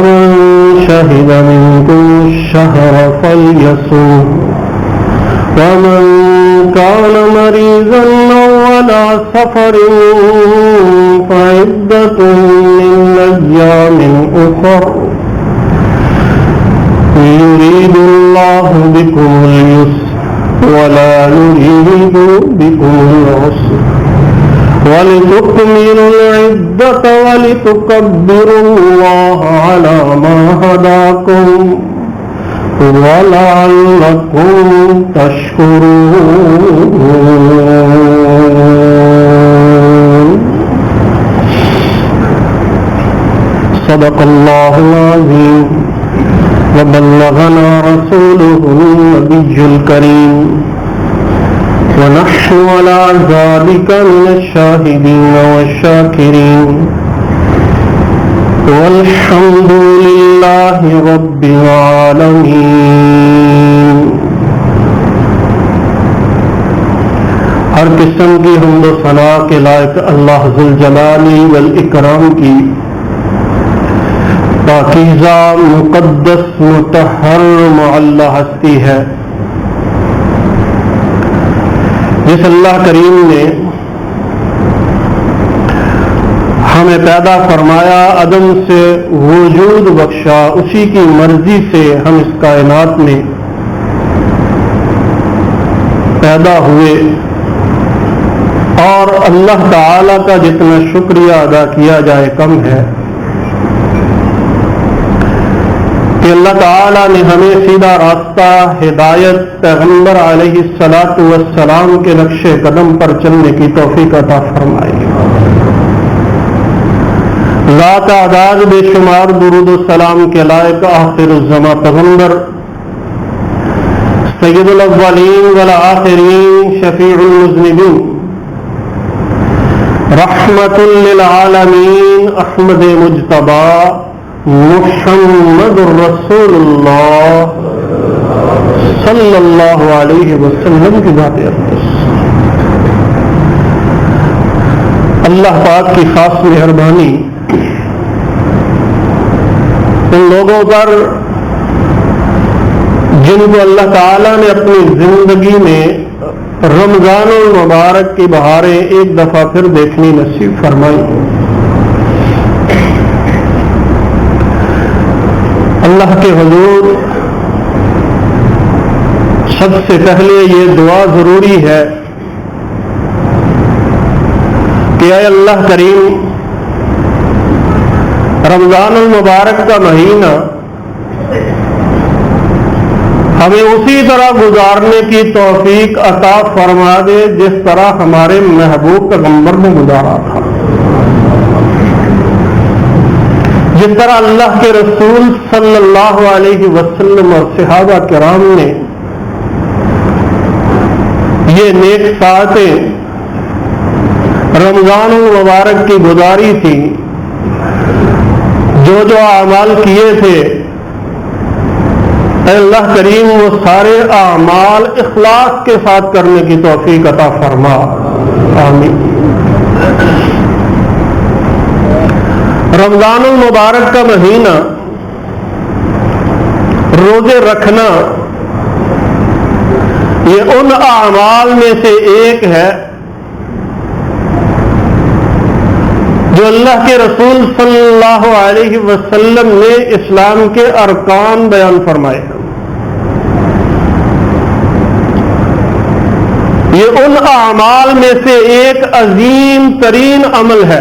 فمن شهد منكم الشهر فليصم ومن كان مريضا أو على سفر فعدة من أيام أخر يريد الله بكم اليسر ولا يريد بكم العسر ولتكملوا العدة ولتكبروا الله على ما هداكم وَلَعَلَّكُمْ تَشْكُرُونَ صدق الله العظيم وبلغنا رسوله النبي الكريم ونحن على ذلك من الشاهدين والشاكرين والحمد لله رب العالمین۔ ہر قسم کی حمد و ثنا کے لائق اللہ ذوالجلال والاکرام کی پاکیزہ مقدس مطہر معلی ہستی ہے جس اللہ کریم نے ہمیں پیدا فرمایا، عدم سے وجود بخشا، اسی کی مرضی سے ہم اس کائنات میں پیدا ہوئے، اور اللہ تعالی کا جتنا شکریہ ادا کیا جائے کم ہے کہ اللہ تعالی نے ہمیں سیدھا راستہ، ہدایت، پیغمبر علیہ الصلاۃ والسلام کے نقش قدم پر چلنے کی توفیق عطا فرمائی۔ لا تعداد بے شمار درود و سلام کے لائق آخر الزماں پیغمبر، سید الاولین والآخرین، شفیع المذنبین، رحمت للعالمین، احمد مجتبی محمد رسول اللہ صلی اللہ علیہ وسلم کی ذات اقدس۔ اللہ پاک کی خاص مہربانی ان لوگوں پر جن کو اللہ تعالیٰ نے اپنی زندگی میں رمضان المبارک کی بہاریں ایک دفعہ پھر دیکھنی نصیب فرمائی۔ اللہ کے حضور سب سے پہلے یہ دعا ضروری ہے کہ اے اللہ کریم، رمضان المبارک کا مہینہ ہمیں اسی طرح گزارنے کی توفیق عطا فرما دے جس طرح ہمارے محبوب پیغمبر نے گزارا تھا، جس طرح اللہ کے رسول صلی اللہ علیہ وسلم اور صحابہ کرام نے یہ نیک ساعتیں رمضان المبارک کی گزاری تھی، جو جو اعمال کیے تھے، اے اللہ کریم وہ سارے اعمال اخلاص کے ساتھ کرنے کی توفیق عطا فرما، آمین۔ رمضان المبارک کا مہینہ، روزے رکھنا، یہ ان اعمال میں سے ایک ہے جو اللہ کے رسول صلی اللہ علیہ وسلم نے اسلام کے ارکان بیان فرمائے۔ یہ ان اعمال میں سے ایک عظیم ترین عمل ہے۔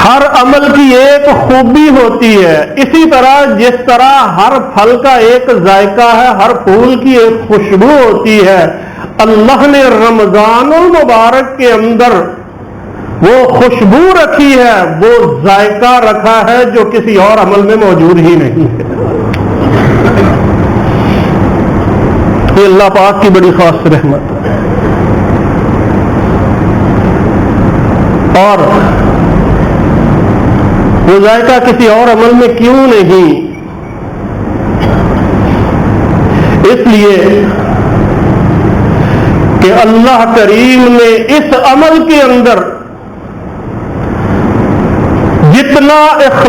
ہر عمل کی ایک خوبی ہوتی ہے، اسی طرح جس طرح ہر پھل کا ایک ذائقہ ہے، ہر پھول کی ایک خوشبو ہوتی ہے، اللہ نے رمضان المبارک کے اندر وہ خوشبو رکھی ہے، وہ ذائقہ رکھا ہے جو کسی اور عمل میں موجود ہی نہیں ہے۔ یہ اللہ پاک کی بڑی خاص رحمت ہے۔ اور وہ ذائقہ کسی اور عمل میں کیوں نہیں؟ اس لیے کہ اللہ کریم نے اس عمل کے اندر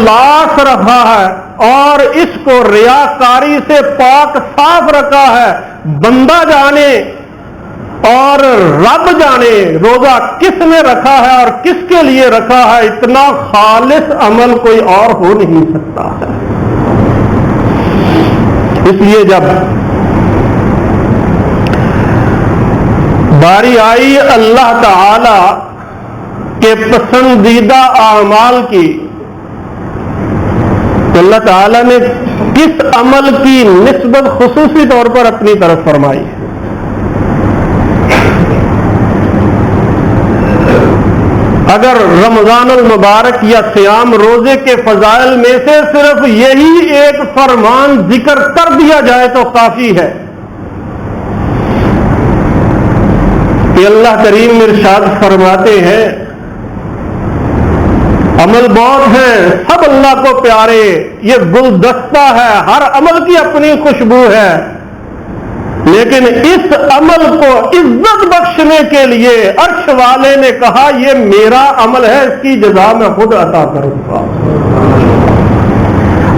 اخلاص رکھا ہے اور اس کو ریاکاری سے پاک صاف رکھا ہے، بندہ جانے اور رب جانے روزہ کس نے رکھا ہے اور کس کے لیے رکھا ہے، اتنا خالص عمل کوئی اور ہو نہیں سکتا ہے۔ اس لیے جب باری آئی اللہ تعالی کے پسندیدہ اعمال کی، تو اللہ تعالی نے کس عمل کی نسبت خصوصی طور پر اپنی طرف فرمائی؟ اگر رمضان المبارک یا صیام روزے کے فضائل میں سے صرف یہی ایک فرمان ذکر کر دیا جائے تو کافی ہے کہ اللہ کریم ارشاد فرماتے ہیں عمل بہت ہیں، سب اللہ کو پیارے، یہ گلدستہ ہے، ہر عمل کی اپنی خوشبو ہے، لیکن اس عمل کو عزت بخشنے کے لیے عرش والے نے کہا یہ میرا عمل ہے، اس کی جزا میں خود عطا کروں گا۔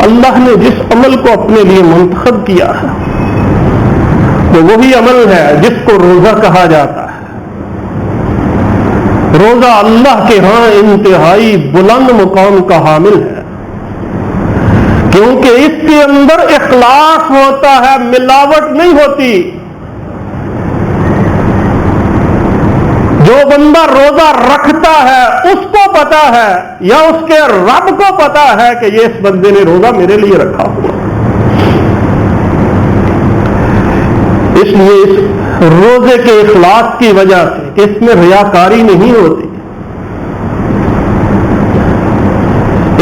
اللہ نے جس عمل کو اپنے لیے منتخب کیا ہے تو وہی عمل ہے جس کو روزہ کہا جاتا ہے۔ روزہ اللہ کے ہاں انتہائی بلند مقام کا حامل ہے، کیونکہ اس کے اندر اخلاص ہوتا ہے، ملاوٹ نہیں ہوتی۔ جو بندہ روزہ رکھتا ہے اس کو پتا ہے یا اس کے رب کو پتا ہے کہ یہ اس بندے نے روزہ میرے لیے رکھا ہوا، اس لیے اس روزے کے اخلاص کی وجہ سے اس میں ریاکاری نہیں ہوتی۔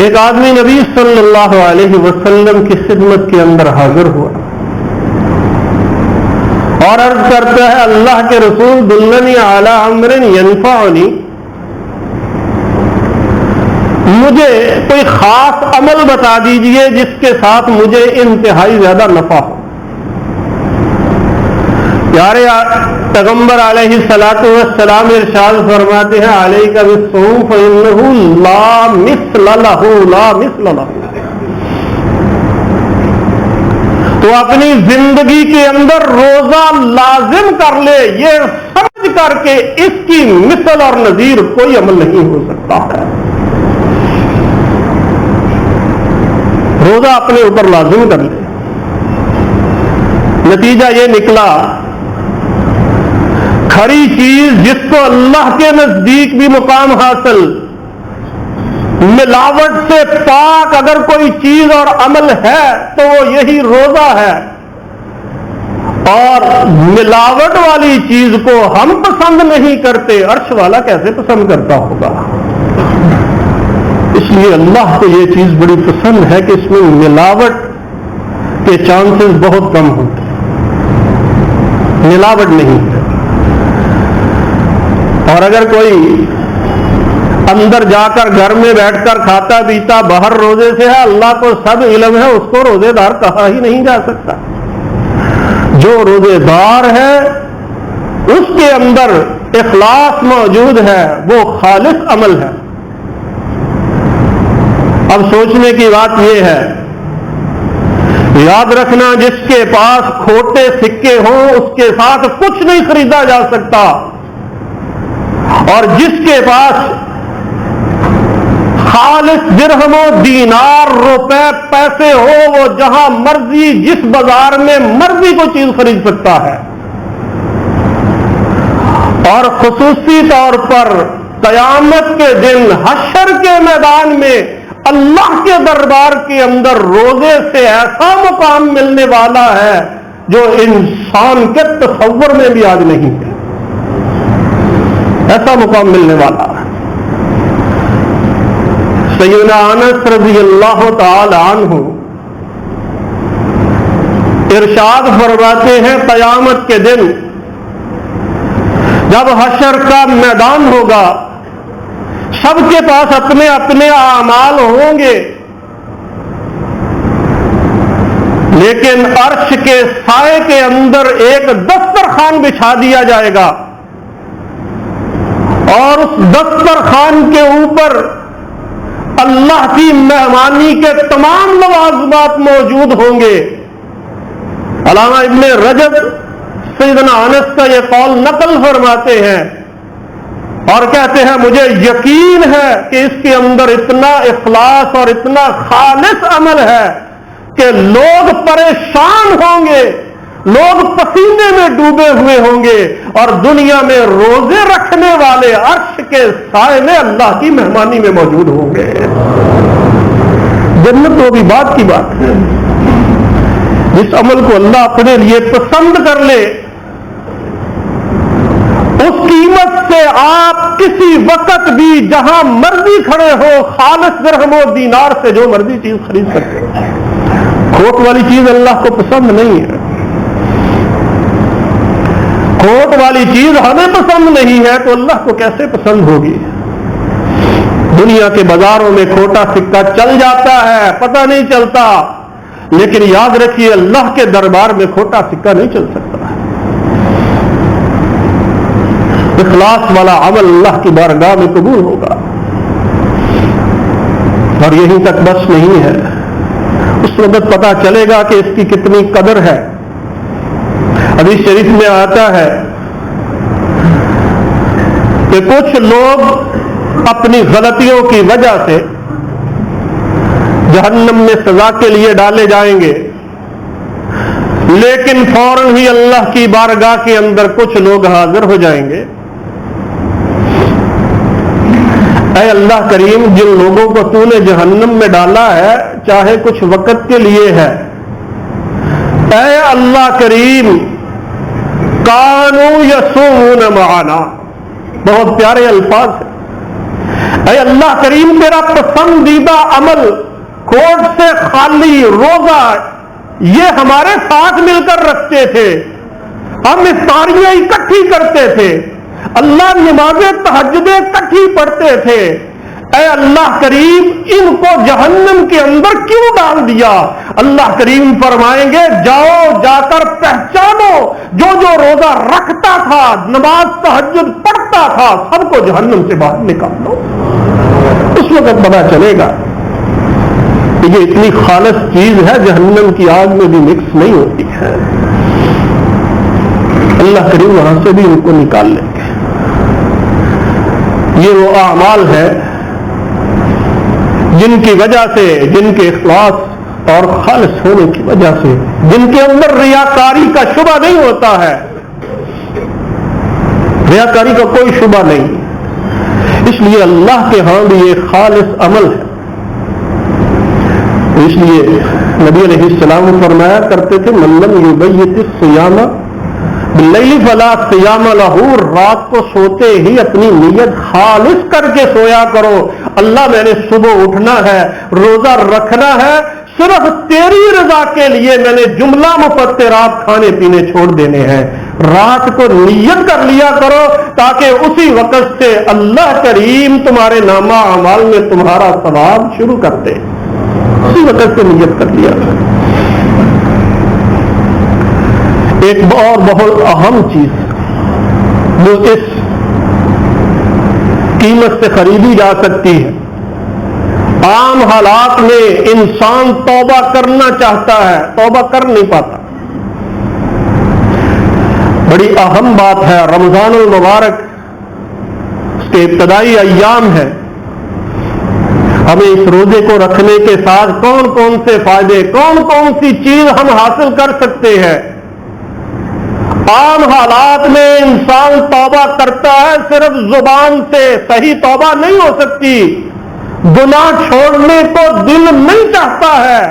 ایک آدمی نبی صلی اللہ علیہ وسلم کی خدمت کے اندر حاضر ہوا اور عرض کرتا ہے اللہ کے رسول دلنی علی امر ینفعنی، مجھے کوئی خاص عمل بتا دیجئے جس کے ساتھ مجھے انتہائی زیادہ نفع ہو۔ پیارے پیغمبر علیہ الصلوۃ والسلام ارشاد فرماتے ہیں علیک بالصوم فإنہ لا مثل لہ، لا مثل لہ۔ تو اپنی زندگی کے اندر روزہ لازم کر لے، یہ سمجھ کر کے اس کی مثل اور نظیر کوئی عمل نہیں ہو سکتا ہے۔ روزہ اپنے اوپر لازم کر لے، نتیجہ یہ نکلا کھری چیز جس کو اللہ کے نزدیک بھی مقام حاصل، ملاوٹ سے پاک اگر کوئی چیز اور عمل ہے تو وہ یہی روزہ ہے، اور ملاوٹ والی چیز کو ہم پسند نہیں کرتے، عرش والا کیسے پسند کرتا ہوگا؟ اس لیے اللہ کو یہ چیز بڑی پسند ہے کہ اس میں ملاوٹ کے چانسز بہت کم ہوتے ہیں، ملاوٹ نہیں ہے۔ اور اگر کوئی اندر جا کر گھر میں بیٹھ کر کھاتا پیتا باہر روزے سے ہے، اللہ کو سب علم ہے، اس کو روزے دار کہا ہی نہیں جا سکتا۔ جو روزے دار ہے اس کے اندر اخلاص موجود ہے، وہ خالص عمل ہے۔ اب سوچنے کی بات یہ ہے، یاد رکھنا جس کے پاس کھوٹے سکے ہوں اس کے ساتھ کچھ نہیں خریدا جا سکتا، اور جس کے پاس خالص درہم و دینار روپے پیسے ہو وہ جہاں مرضی جس بازار میں مرضی کو چیز خرید سکتا ہے۔ اور خصوصی طور پر قیامت کے دن حشر کے میدان میں اللہ کے دربار کے اندر روزے سے ایسا مقام ملنے والا ہے جو انسان کے تصور میں بھی آج نہیں ہے، ایسا مقام ملنے والا ہے۔ سیدنا انس رضی اللہ تعالی عنہ ارشاد فرماتے ہیں قیامت کے دن جب حشر کا میدان ہوگا، سب کے پاس اپنے اپنے اعمال ہوں گے، لیکن عرش کے سائے کے اندر ایک دسترخوان بچھا دیا جائے گا، اور اس دسترخوان کے اوپر اللہ کی مہمانی کے تمام لوازمات موجود ہوں گے۔ علامہ ابن رجب سیدنا انس کا یہ قول نقل فرماتے ہیں اور کہتے ہیں مجھے یقین ہے کہ اس کے اندر اتنا اخلاص اور اتنا خالص عمل ہے کہ لوگ پریشان ہوں گے، لوگ پسینے میں ڈوبے ہوئے ہوں گے اور دنیا میں روزے رکھنے والے عرش کے سائے میں اللہ کی مہمانی میں موجود ہوں گے۔ جنت تو بھی بات کی بات ہے۔ جس عمل کو اللہ اپنے لیے پسند کر لے اس قیمت سے آپ کسی وقت بھی جہاں مرضی کھڑے ہو خالص درہم و دینار سے جو مرضی چیز خرید سکتے ہیں۔ کھوٹ والی چیز اللہ کو پسند نہیں ہے، کھوٹ والی چیز ہمیں پسند نہیں ہے تو اللہ کو کیسے پسند ہوگی؟ دنیا کے بازاروں میں کھوٹا سکہ چل جاتا ہے، پتہ نہیں چلتا، لیکن یاد رکھیے اللہ کے دربار میں کھوٹا سکہ نہیں چل سکتا۔ اخلاص والا عمل اللہ کی بارگاہ میں قبول ہوگا۔ اور یہیں تک بس نہیں ہے، اس وقت پتہ چلے گا کہ اس کی کتنی قدر ہے۔ حدیث شریف میں آتا ہے کہ کچھ لوگ اپنی غلطیوں کی وجہ سے جہنم میں سزا کے لیے ڈالے جائیں گے، لیکن فوراً ہی اللہ کی بارگاہ کے اندر کچھ لوگ حاضر ہو جائیں گے۔ اے اللہ کریم، جن لوگوں کو تو نے جہنم میں ڈالا ہے چاہے کچھ وقت کے لیے ہے، اے اللہ کریم کانوا یصومون معنا، بہت پیارے الفاظ ہیں۔ اے اللہ کریم تیرا پسندیدہ عمل کھوٹ سے خالی روزہ یہ ہمارے ساتھ مل کر رکھتے تھے، ہم افطاریاں اکٹھی کرتے تھے، اللہ نمازیں تہجدیں اکٹھی پڑھتے تھے، اے اللہ کریم ان کو جہنم کے اندر کیوں ڈال دیا؟ اللہ کریم فرمائیں گے جاؤ جا کر پہچانو جو جو روزہ رکھتا تھا، نماز تہجد پڑھتا تھا، سب کو جہنم سے باہر نکال دو۔ اس وقت پتہ چلے گا کہ یہ اتنی خالص چیز ہے جہنم کی آگ میں بھی مکس نہیں ہوتی ہے۔ اللہ کریم وہاں سے بھی ان کو نکال لیں گے۔ یہ وہ اعمال ہے جن کی وجہ سے، جن کے اخلاص اور خالص ہونے کی وجہ سے، جن کے اندر ریاکاری کا شبہ نہیں ہوتا ہے، ریاکاری کا کوئی شبہ نہیں، اس لیے اللہ کے ہاں بھی یہ خالص عمل ہے۔ اس لیے نبی علیہ السلام فرمایا کرتے تھے من لم یبیت الصیام باللیل فلا صیام لہ، رات کو سوتے ہی اپنی نیت خالص کر کے سویا کرو، اللہ میں نے صبح اٹھنا ہے، روزہ رکھنا ہے، صرف تیری رضا کے لیے میں نے جملہ مفطرات کھانے پینے چھوڑ دینے ہیں۔ رات کو نیت کر لیا کرو تاکہ اسی وقت سے اللہ کریم تمہارے نامہ اعمال میں تمہارا ثواب شروع کر دے، اسی وقت سے نیت کر لیا کرو۔ ایک اور بہت اہم چیز جو اس قیمت سے خریدی جا سکتی ہے، عام حالات میں انسان توبہ کرنا چاہتا ہے، توبہ کر نہیں پاتا۔ بڑی اہم بات ہے، رمضان المبارک اس کے ابتدائی ایام ہے، ہمیں اس روزے کو رکھنے کے ساتھ کون کون سے فائدے، کون کون سی چیز ہم حاصل کر سکتے ہیں۔ عام حالات میں انسان توبہ کرتا ہے صرف زبان سے، صحیح توبہ نہیں ہو سکتی، گناہ چھوڑنے کو دل نہیں چاہتا ہے،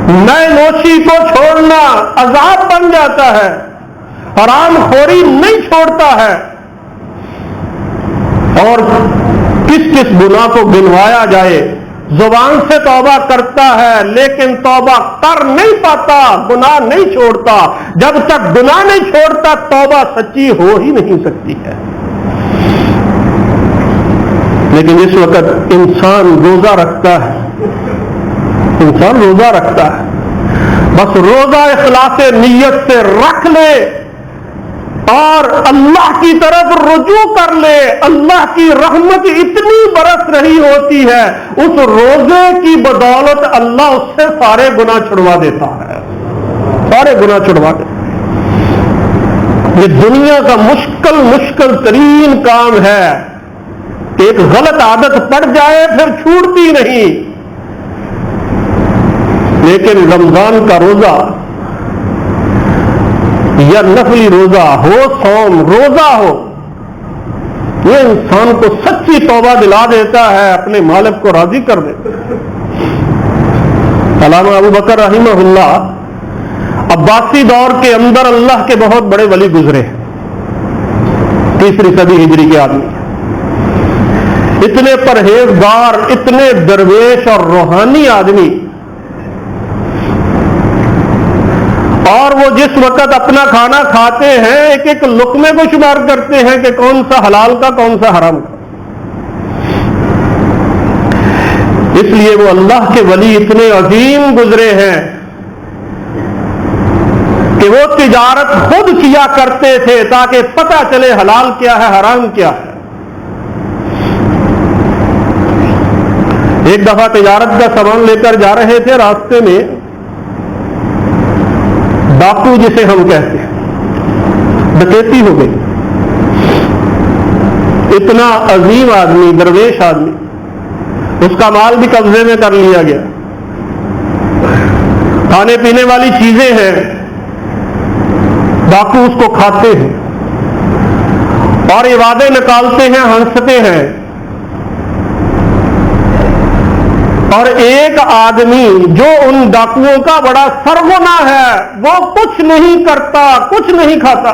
نئے نوشی کو چھوڑنا عذاب بن جاتا ہے، حرام خوری نہیں چھوڑتا ہے، اور کس کس گناہ کو گنوایا جائے، زبان سے توبہ کرتا ہے لیکن توبہ کر نہیں پاتا، گناہ نہیں چھوڑتا، جب تک گناہ نہیں چھوڑتا توبہ سچی ہو ہی نہیں سکتی ہے۔ لیکن اس وقت انسان روزہ رکھتا ہے، انسان روزہ رکھتا ہے، بس روزہ اخلاص نیت سے رکھ لے، اور اللہ کی طرف رجوع کر لے، اللہ کی رحمت اتنی برس رہی ہوتی ہے، اس روزے کی بدولت اللہ اس سے سارے گناہ چھڑوا دیتا ہے، سارے گناہ چھڑوا دیتا ہے۔ یہ دنیا کا مشکل ترین کام ہے کہ ایک غلط عادت پڑ جائے پھر چھوٹتی نہیں، لیکن رمضان کا روزہ یا نفلی روزہ ہو، صوم روزہ ہو، یہ انسان کو سچی توبہ دلا دیتا ہے، اپنے مالک کو راضی کر دیتا ہے۔ علامہ ابو بکر رحمہ اللہ عباسی دور کے اندر اللہ کے بہت بڑے ولی گزرے، 3 صدی ہجری کے آدمی، اتنے پرہیزگار، اتنے درویش اور روحانی آدمی، اور وہ جس وقت اپنا کھانا کھاتے ہیں ایک ایک لقمے کو شمار کرتے ہیں کہ کون سا حلال کا کون سا حرام کا۔ اس لیے وہ اللہ کے ولی اتنے عظیم گزرے ہیں کہ وہ تجارت خود کیا کرتے تھے تاکہ پتہ چلے حلال کیا ہے حرام کیا ہے۔ ایک دفعہ تجارت کا سامان لے کر جا رہے تھے، راستے میں ڈاکو جسے ہم کہتے ہیں ڈکیتی ہو گئی۔ اتنا عظیم آدمی، درویش آدمی، اس کا مال بھی قبضے میں کر لیا گیا، کھانے پینے والی چیزیں ہیں، ڈاکو اس کو کھاتے ہیں اور یہ وعدے نکالتے ہیں، ہنستے ہیں، اور ایک آدمی جو ان ڈاکوؤں کا بڑا سرغنہ ہے، وہ کچھ نہیں کرتا، کچھ نہیں کھاتا،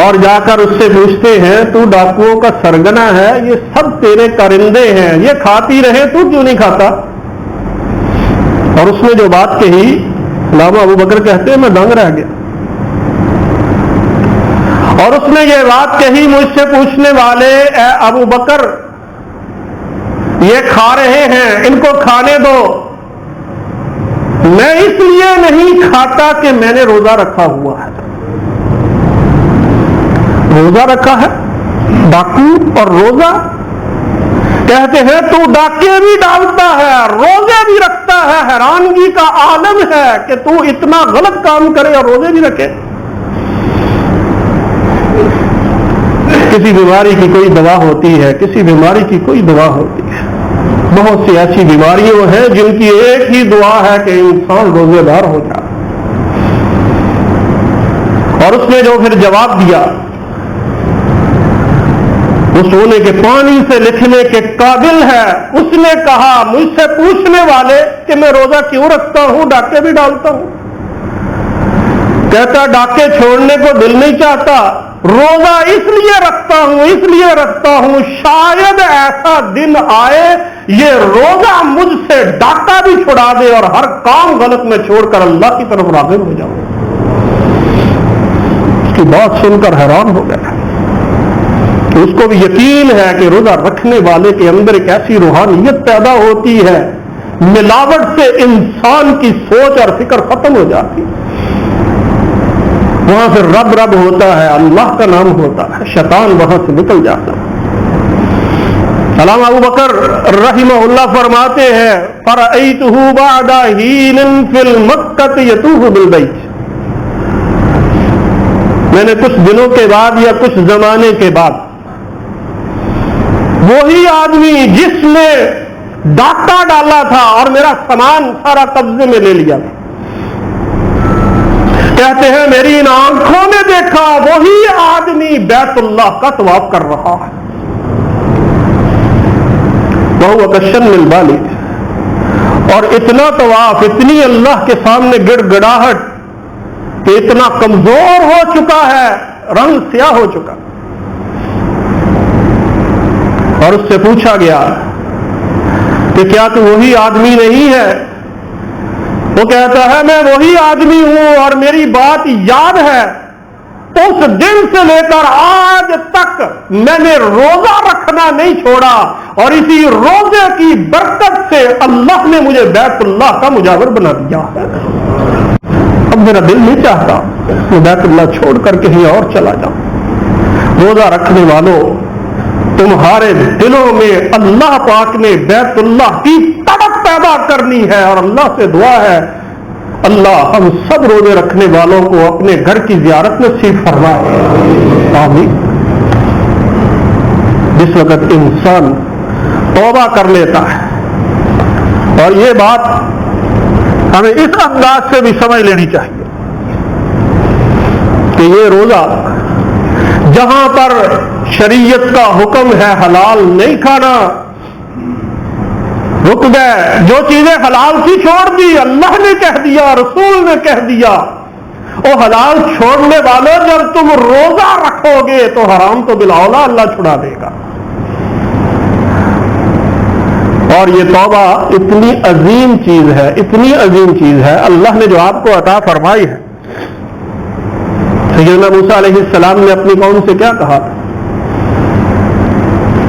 اور جا کر اس سے پوچھتے ہیں تو ڈاکوؤں کا سرغنہ ہے، یہ سب تیرے کارندے ہیں، یہ کھاتی رہے تو کیوں نہیں کھاتا؟ اور اس نے جو بات کہی، علامہ ابو بکر کہتے ہیں میں دنگ رہ گیا، اور اس نے یہ بات کہی، مجھ سے پوچھنے والے اے ابو بکر یہ کھا رہے ہیں، ان کو کھانے دو، میں اس لیے نہیں کھاتا کہ میں نے روزہ رکھا ہوا ہے۔ روزہ رکھا ہے، ڈاکو اور روزہ، کہتے ہیں تو ڈاکے بھی ڈالتا ہے، روزے بھی رکھتا ہے، حیرانگی کا عالم ہے کہ تو اتنا غلط کام کرے اور روزے بھی رکھے۔ کسی بیماری کی کوئی دوا ہوتی ہے، کسی بیماری کی کوئی دوا ہوتی ہے، بہت سی ایسی بیماریاں ہیں جن کی ایک ہی دعا ہے کہ انسان روزے دار ہو جائے۔ اور اس نے جو پھر جواب دیا وہ سونے کے پانی سے لکھنے کے قابل ہے۔ اس نے کہا مجھ سے پوچھنے والے کہ میں روزہ کیوں رکھتا ہوں، ڈاکے بھی ڈالتا ہوں، کہتا ڈاکے چھوڑنے کو دل نہیں چاہتا، روزہ اس لیے رکھتا ہوں شاید ایسا دن آئے یہ روزہ مجھ سے ڈاکہ بھی چھڑا دے اور ہر کام غلط میں چھوڑ کر اللہ کی طرف راغب ہو جاؤں۔ اس کی بات سن کر حیران ہو گیا۔ اس کو بھی یقین ہے کہ روزہ رکھنے والے کے اندر ایک ایسی روحانیت پیدا ہوتی ہے، ملاوٹ سے انسان کی سوچ اور فکر ختم ہو جاتی ہے، وہاں سے رب ہوتا ہے، اللہ کا نام ہوتا ہے، شیطان وہاں سے نکل جاتا ہے۔ علامہ ابو بکر رحمہ اللہ فرماتے ہیں فرأیتہ بعد حین فی المکۃ یطوف بالبیت، میں نے کچھ دنوں کے بعد یا کچھ زمانے کے بعد وہی آدمی جس نے ڈاکہ ڈالا تھا اور میرا سامان سارا قبضے میں لے لیا تھا، کہتے ہیں میری ان آنکھوں نے دیکھا وہی آدمی بیت اللہ کا طواف کر رہا ہے، وہو کالشن البالغ، اور اتنا طواف، اتنی اللہ کے سامنے گڑ گڑاہٹ کہ اتنا کمزور ہو چکا ہے، رنگ سیاہ ہو چکا۔ اور اس سے پوچھا گیا کہ کیا تو وہی آدمی نہیں ہے؟ وہ کہتا ہے میں وہی آدمی ہوں اور میری بات یاد ہے، اس دن سے لے کر آج تک میں نے روزہ رکھنا نہیں چھوڑا، اور اسی روزے کی برکت سے اللہ نے مجھے بیت اللہ کا مجاور بنا دیا ہے۔ اب میرا دل نہیں چاہتا میں بیت اللہ چھوڑ کر کہیں اور چلا جاؤں. روزہ رکھنے والوں، تمہارے دلوں میں اللہ پاک نے بیت اللہ کی تڑپ پیدا کرنی ہے، اور اللہ سے دعا ہے اللہ ہم سب روزے رکھنے والوں کو اپنے گھر کی زیارت نصیب فرمائے. آمین. جس وقت انسان توبہ کر لیتا ہے، اور یہ بات ہمیں اس انداز سے بھی سمجھ لینی چاہیے کہ یہ روزہ جہاں پر شریعت کا حکم ہے حلال نہیں کھانا، رک گئے. جو چیزیں حلال تھی چھوڑ دی، اللہ نے کہہ دیا، رسول نے کہہ دیا. وہ حلال چھوڑنے والوں جب تم روزہ رکھو گے تو حرام تو بالاولا اللہ چھڑا دے گا. اور یہ توبہ اتنی عظیم چیز ہے، اتنی عظیم چیز ہے، اللہ نے جو آپ کو عطا فرمائی ہے. سیدنا موسیٰ علیہ السلام نے اپنی قوم سے کیا کہا؟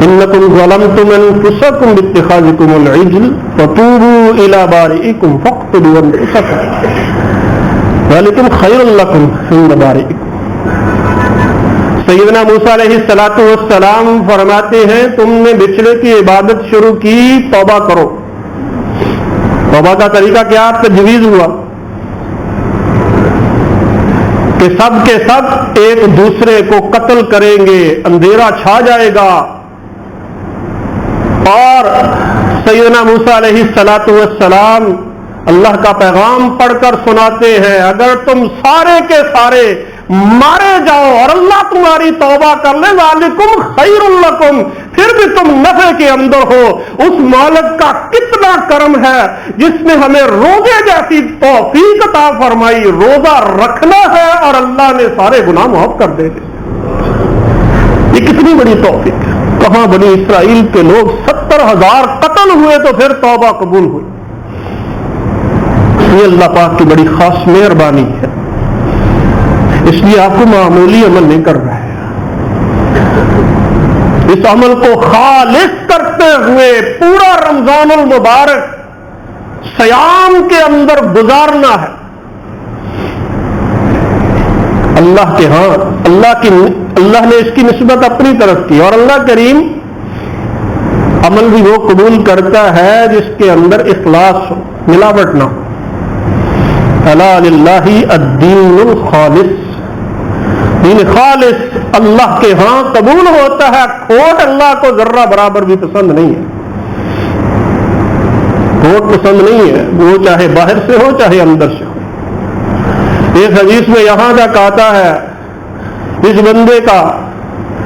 انکم ظلمتم انفسکم باتخاذکم العجل فتوبوا الی بارئکم فاقتلوا انفسکم ذلکم خیر لکم عند بارئکم. سیدنا موسیٰ علیہ السلام فرماتے ہیں تم نے بچڑے کی عبادت شروع کی، توبہ کرو. توبہ کا طریقہ کیا تجویز ہوا کہ سب کے سب ایک دوسرے کو قتل کریں گے، اندھیرا چھا جائے گا. اور سیدنا موسیٰ علیہ السلام اللہ کا پیغام پڑھ کر سناتے ہیں اگر تم سارے کے سارے مارے جاؤ اور اللہ تمہاری توبہ کر لے ذالکم خیر لکم، پھر بھی تم نفع کے اندر ہو. اس مالک کا کتنا کرم ہے جس نے ہمیں روزے جیسی توفیق عطا فرمائی. روزہ رکھنا ہے اور اللہ نے سارے گناہ معاف کر دے. یہ کتنی بڑی توفیق ہے. کہاں بنی اسرائیل کے لوگ 70,000 قتل ہوئے تو پھر توبہ قبول ہوئی. یہ اللہ پاک کی بڑی خاص مہربانی ہے. اس لیے آپ کو معمولی عمل نہیں کر رہے ہیں، اس عمل کو خالص کرتے ہوئے پورا رمضان المبارک صیام کے اندر گزارنا ہے. اللہ کے ہاں اللہ نے اس کی نسبت اپنی طرف کی، اور اللہ کریم عمل بھی وہ قبول کرتا ہے جس کے اندر اخلاص ہو، ملاوٹ نہ ہو. الا للہ الدین الخالص، دین خالص اللہ کے ہاں قبول ہوتا ہے. کھوٹ اللہ کو ذرہ برابر بھی پسند نہیں ہے. کھوٹ پسند نہیں ہے، وہ چاہے باہر سے ہو چاہے اندر سے ہو. ایک حدیث میں یہاں تک آتا ہے اس بندے کا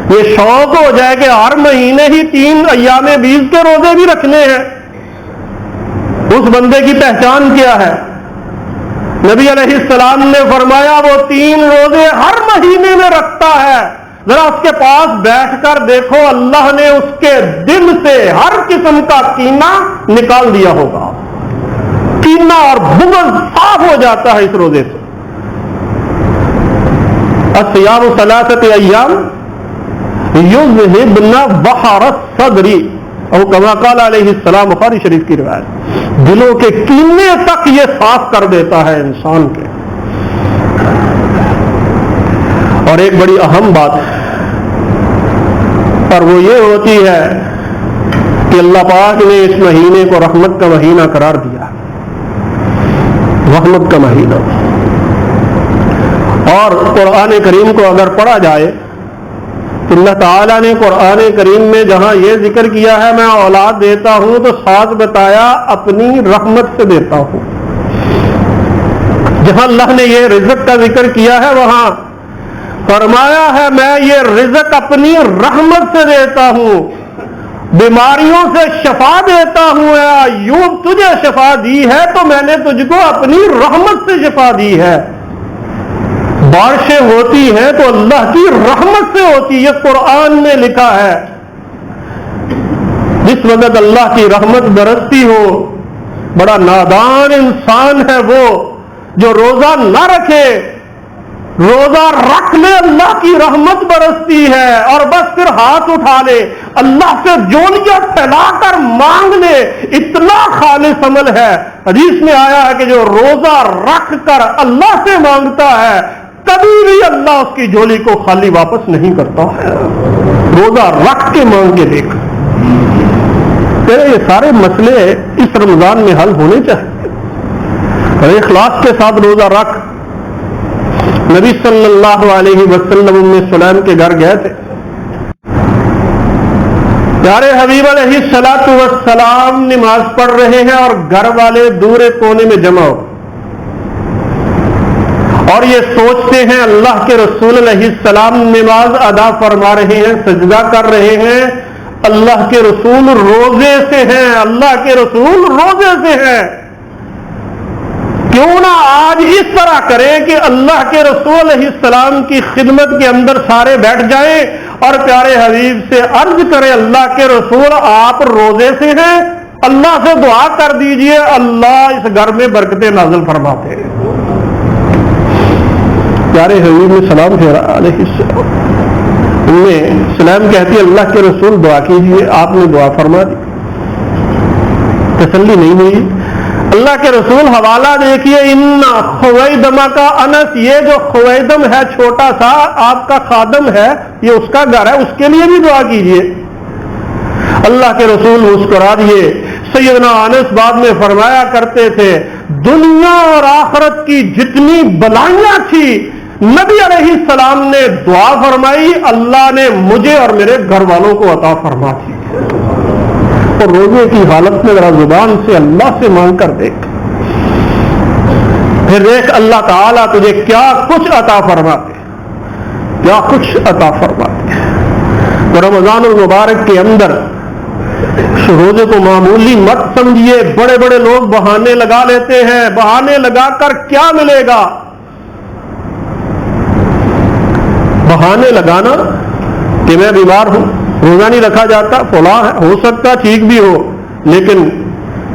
یہ شوق ہو جائے کہ ہر مہینے ہی 3 ایام بیس کے روزے بھی رکھنے ہیں. اس بندے کی پہچان کیا ہے؟ نبی علیہ السلام نے فرمایا وہ 3 روزے ہر مہینے میں رکھتا ہے. ذرا اس کے پاس بیٹھ کر دیکھو اللہ نے اس کے دل سے ہر قسم کا کینہ نکال دیا ہوگا. کینہ اور بغض صاف ہو جاتا ہے اس روزے سے. الصیام 3 ایام یذہبن بحر الصدر او کما قال علیہ السلام، بخاری شریف کی روایت. دلوں کے کینے تک یہ صاف کر دیتا ہے انسان کے. اور ایک بڑی اہم بات اور وہ یہ ہوتی ہے کہ اللہ پاک نے اس مہینے کو رحمت کا مہینہ قرار دیا. رحمت کا مہینہ. اور قرآن کریم کو اگر پڑھا جائے تو اللہ تعالیٰ نے قرآن کریم میں جہاں یہ ذکر کیا ہے میں اولاد دیتا ہوں تو ساتھ بتایا اپنی رحمت سے دیتا ہوں. جہاں اللہ نے یہ رزق کا ذکر کیا ہے وہاں فرمایا ہے میں یہ رزق اپنی رحمت سے دیتا ہوں. بیماریوں سے شفا دیتا ہوں. ایوب تجھے شفا دی ہے تو میں نے تجھ کو اپنی رحمت سے شفا دی ہے. بارشیں ہوتی ہیں تو اللہ کی رحمت سے ہوتی. یہ قرآن میں لکھا ہے. جس وقت اللہ کی رحمت برستی ہو بڑا نادان انسان ہے وہ جو روزہ نہ رکھے. روزہ رکھ لے اللہ کی رحمت برستی ہے اور بس پھر ہاتھ اٹھا لے اللہ سے جولیاں پھیلا کر مانگ لے، اتنا خالص عمل ہے۔ حدیث میں آیا ہے کہ جو روزہ رکھ کر اللہ سے مانگتا ہے کبھی بھی اللہ اس کی جھولی کو خالی واپس نہیں کرتا ہے۔ روزہ رکھ کے مانگ کے دیکھ، تیرے یہ سارے مسئلے اس رمضان میں حل ہونے چاہیے۔ اور اخلاص کے ساتھ روزہ رکھ۔ نبی صلی اللہ علیہ وسلم ام سلیم کے گھر گئے تھے، پیارے حبیب علیہ الصلوۃ والسلام نماز پڑھ رہے ہیں اور گھر والے دورے کونے میں جمع ہو اور یہ سوچتے ہیں اللہ کے رسول علیہ السلام نماز ادا فرما رہے ہیں، سجدہ کر رہے ہیں، اللہ کے رسول روزے سے ہیں، اللہ کے رسول روزے سے ہیں، کیوں نہ آج اس طرح کریں کہ اللہ کے رسول علیہ السلام کی خدمت کے اندر سارے بیٹھ جائیں اور پیارے حبیب سے عرض کریں اللہ کے رسول آپ روزے سے ہیں، اللہ سے دعا کر دیجئے اللہ اس گھر میں برکتیں نازل فرماتے ہیں۔ پیارے حبیب نے سلام پھیرا علیہ السلام، سلام کہتی اللہ کے رسول دعا کیجئے، آپ نے دعا فرما دی، تسلی نہیں ہوئی۔ اللہ کے رسول حوالہ دیکھیے، ان خویدمہ کا انس، یہ جو خویدم ہے چھوٹا سا آپ کا خادم ہے، یہ اس کا گھر ہے، اس کے لیے بھی دعا کیجئے۔ اللہ کے رسول مسکرا دیے۔ سیدنا انس بعد میں فرمایا کرتے تھے دنیا اور آخرت کی جتنی بلائیاں تھی نبی علیہ السلام نے دعا فرمائی، اللہ نے مجھے اور میرے گھر والوں کو عطا فرما دی۔ اور روزے کی حالت میں ذرا زبان سے اللہ سے مانگ کر دیکھ، پھر دیکھ اللہ تعالیٰ تجھے کیا کچھ عطا فرماتے، کیا کچھ عطا فرماتے۔ تو رمضان المبارک کے اندر روزے کو معمولی مت سمجھیے۔ بڑے بڑے لوگ بہانے لگا لیتے ہیں، بہانے لگا کر کیا ملے گا؟ بہانے لگانا کہ میں بیمار ہوں، روزہ نہیں رکھا جاتا، فلاں ہے، ہو سکتا ٹھیک بھی ہو، لیکن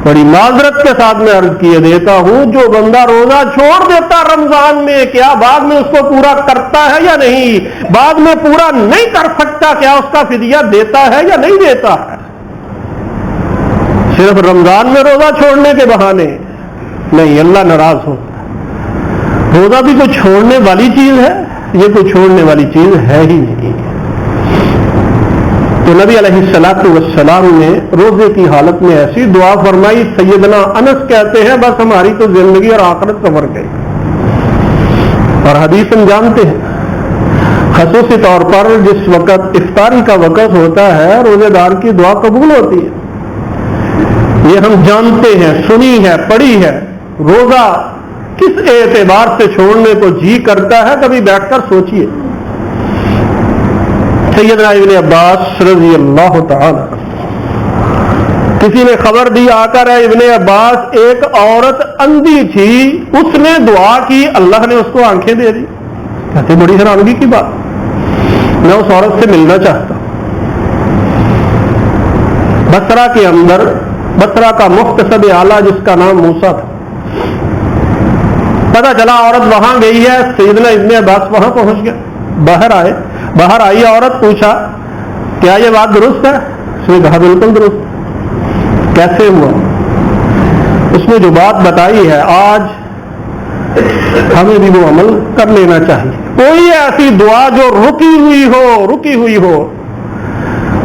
بڑی معذرت کے ساتھ میں عرض کیے دیتا ہوں جو بندہ روزہ چھوڑ دیتا رمضان میں، کیا بعد میں اس کو پورا کرتا ہے یا نہیں؟ بعد میں پورا نہیں کر سکتا، کیا اس کا فدیہ دیتا ہے یا نہیں دیتا ہے؟ صرف رمضان میں روزہ چھوڑنے کے بہانے نہیں، اللہ ناراض ہوتا ہے۔ روزہ بھی کوئی چھوڑنے والی چیز ہے؟ یہ کوئی چھوڑنے والی چیز ہے ہی نہیں۔ تو نبی علیہ الصلوۃ والسلام نے روزے کی حالت میں ایسی دعا فرمائی، سیدنا انس کہتے ہیں بس ہماری تو زندگی اور آخرت سنور گئی۔ اور حدیث ہم جانتے ہیں، خصوصی طور پر جس وقت افطاری کا وقت ہوتا ہے روزے دار کی دعا قبول ہوتی ہے، یہ ہم جانتے ہیں، سنی ہے، پڑھی ہے۔ روزہ کس اعتبار سے چھوڑنے کو جی کرتا ہے کبھی بیٹھ کر سوچئے۔ سیدنا ابن عباس رضی اللہ تعالی، کسی نے خبر دی آ کر ابن عباس ایک عورت اندھی تھی، اس نے دعا کی اللہ نے اس کو آنکھیں دے دی۔ کہتے بڑی حیرانگی کی بات، میں اس عورت سے ملنا چاہتا ہوں۔ بصرہ کے اندر، بصرہ کا مختصب اعلیٰ جس کا نام موسیٰ تھا، پتہ چلا عورت وہاں گئی ہے، سیدنا ابن عباس وہاں پہنچ گیا، باہر آئی عورت، پوچھا کیا یہ بات درست ہے؟ اس نے کہا بالکل درست۔ کیسے ہوا؟ اس نے جو بات بتائی ہے آج ہمیں بھی وہ عمل کر لینا چاہیے۔ کوئی ایسی دعا جو رکی ہوئی ہو۔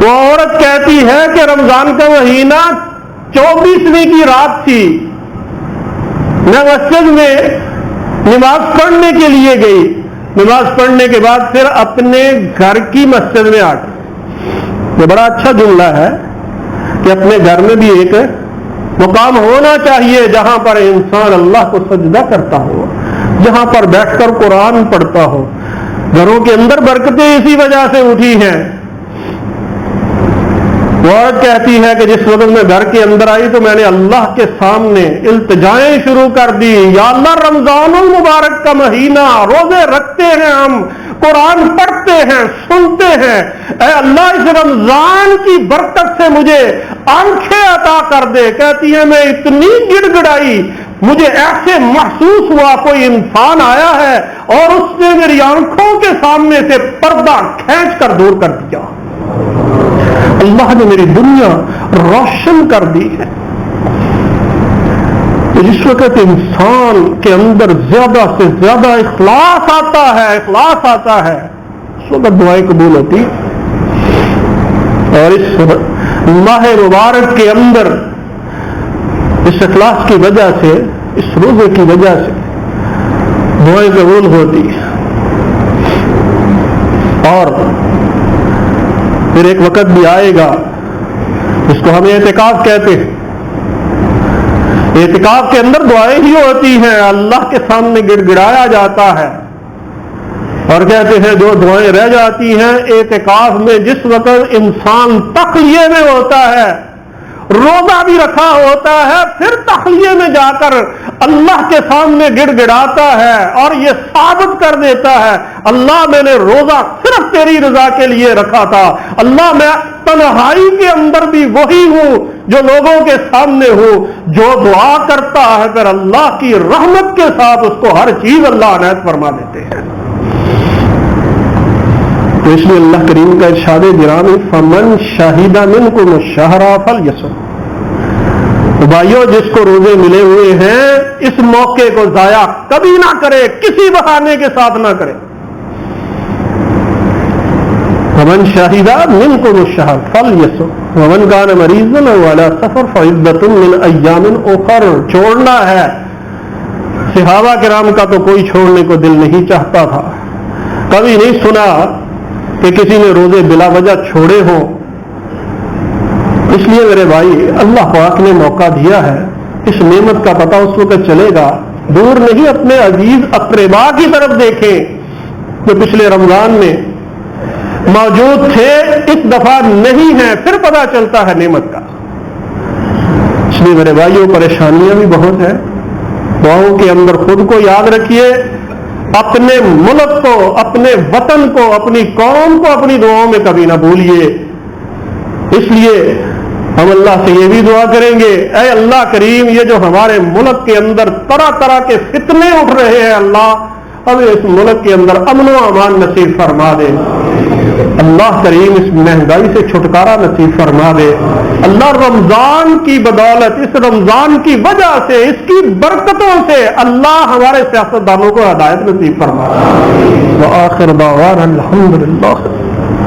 وہ عورت کہتی ہے کہ رمضان کا مہینہ 24ویں کی رات تھی، میں مسجد میں نماز پڑھنے کے لیے گئی، نماز پڑھنے کے بعد پھر اپنے گھر کی مسجد میں آ گئی۔ یہ بڑا اچھا جملہ ہے کہ اپنے گھر میں بھی ایک مقام ہونا چاہیے جہاں پر انسان اللہ کو سجدہ کرتا ہو، جہاں پر بیٹھ کر قرآن پڑھتا ہو۔ گھروں کے اندر برکتیں اسی وجہ سے اٹھی ہیں۔ وہ عورت کہتی ہے کہ جس وقت میں گھر کے اندر آئی تو میں نے اللہ کے سامنے التجائیں شروع کر دی، یا اللہ رمضان المبارک کا مہینہ، روزے رکھتے ہیں ہم، قرآن پڑھتے ہیں، سنتے ہیں، اے اللہ اس رمضان کی برکت سے مجھے آنکھیں عطا کر دے۔ کہتی ہے میں اتنی گڑ گڑائی، مجھے ایسے محسوس ہوا کوئی انسان آیا ہے اور اس نے میری آنکھوں کے سامنے سے پردہ کھینچ کر دور کر دیا۔ اللہ نے میری دنیا روشن کر دی ہے. تو جس وقت انسان کے اندر زیادہ سے زیادہ اخلاص آتا ہے اس وقت دعائیں قبول ہوتی. اور اس ماہ مبارک کے اندر اس اخلاص کی وجہ سے، اس روزے کی وجہ سے دعائیں قبول ہوتی. اور پھر ایک وقت بھی آئے گا جس کو ہم اعتکاف کہتے ہیں. اعتکاف کے اندر دعائیں ہی ہوتی ہیں، اللہ کے سامنے گڑ گڑایا جاتا ہے اور کہتے ہیں جو دعائیں رہ جاتی ہیں اعتکاف میں، جس وقت انسان تخلیے میں ہوتا ہے، روزہ بھی رکھا ہوتا ہے، پھر تخلیے میں جا کر اللہ کے سامنے گڑ گڑاتا ہے اور یہ ثابت کر دیتا ہے اللہ میں نے روزہ صرف تیری رضا کے لیے رکھا تھا، اللہ میں تنہائی کے اندر بھی وہی ہوں جو لوگوں کے سامنے ہوں. جو دعا کرتا ہے پھر اللہ کی رحمت کے ساتھ اس کو ہر چیز اللہ عنایت فرما دیتے ہیں. تو اس لیے اللہ کریم کا ارشاد گرامی فمن شہید منکم الشہر فلیصم. تو بھائیو جس کو روزے ملے ہوئے ہیں اس موقع کو ضائع کبھی نہ کرے، کسی بہانے کے ساتھ نہ کرے. فمن شہید منکم الشہر فلیصم ومن کان مریضا او علی سفر فعدۃ من ایام اخر. چھوڑنا ہے، صحابہ کرام کا تو کوئی چھوڑنے کو دل نہیں چاہتا تھا. کبھی نہیں سنا کہ کسی نے روزے بلا وجہ چھوڑے ہوں. اس لیے میرے بھائی اللہ پاک نے موقع دیا ہے، اس نعمت کا پتہ اس وقت چلے گا. دور نہیں، اپنے عزیز اقربا کی طرف دیکھیں جو پچھلے رمضان میں موجود تھے، اس دفعہ نہیں ہیں، پھر پتہ چلتا ہے نعمت کا. اس لیے میرے بھائیوں پریشانیاں بھی بہت ہیں. دعاؤں کے اندر خود کو یاد رکھیے، اپنے ملک کو، اپنے وطن کو، اپنی قوم کو اپنی دعاؤں میں کبھی نہ بھولیے. اس لیے ہم اللہ سے یہ بھی دعا کریں گے اے اللہ کریم یہ جو ہمارے ملک کے اندر طرح طرح کے فتنے اٹھ رہے ہیں، اللہ ہمیں اس ملک کے اندر امن و امان نصیب فرما دے. اللہ کریم اس مہنگائی سے چھٹکارا نصیب فرما دے. اللہ رمضان کی بدولت، اس رمضان کی وجہ سے، اس کی برکتوں سے اللہ ہمارے سیاستدانوں کو ہدایت نصیب فرما دے. وآخر دعوانا الحمدللہ.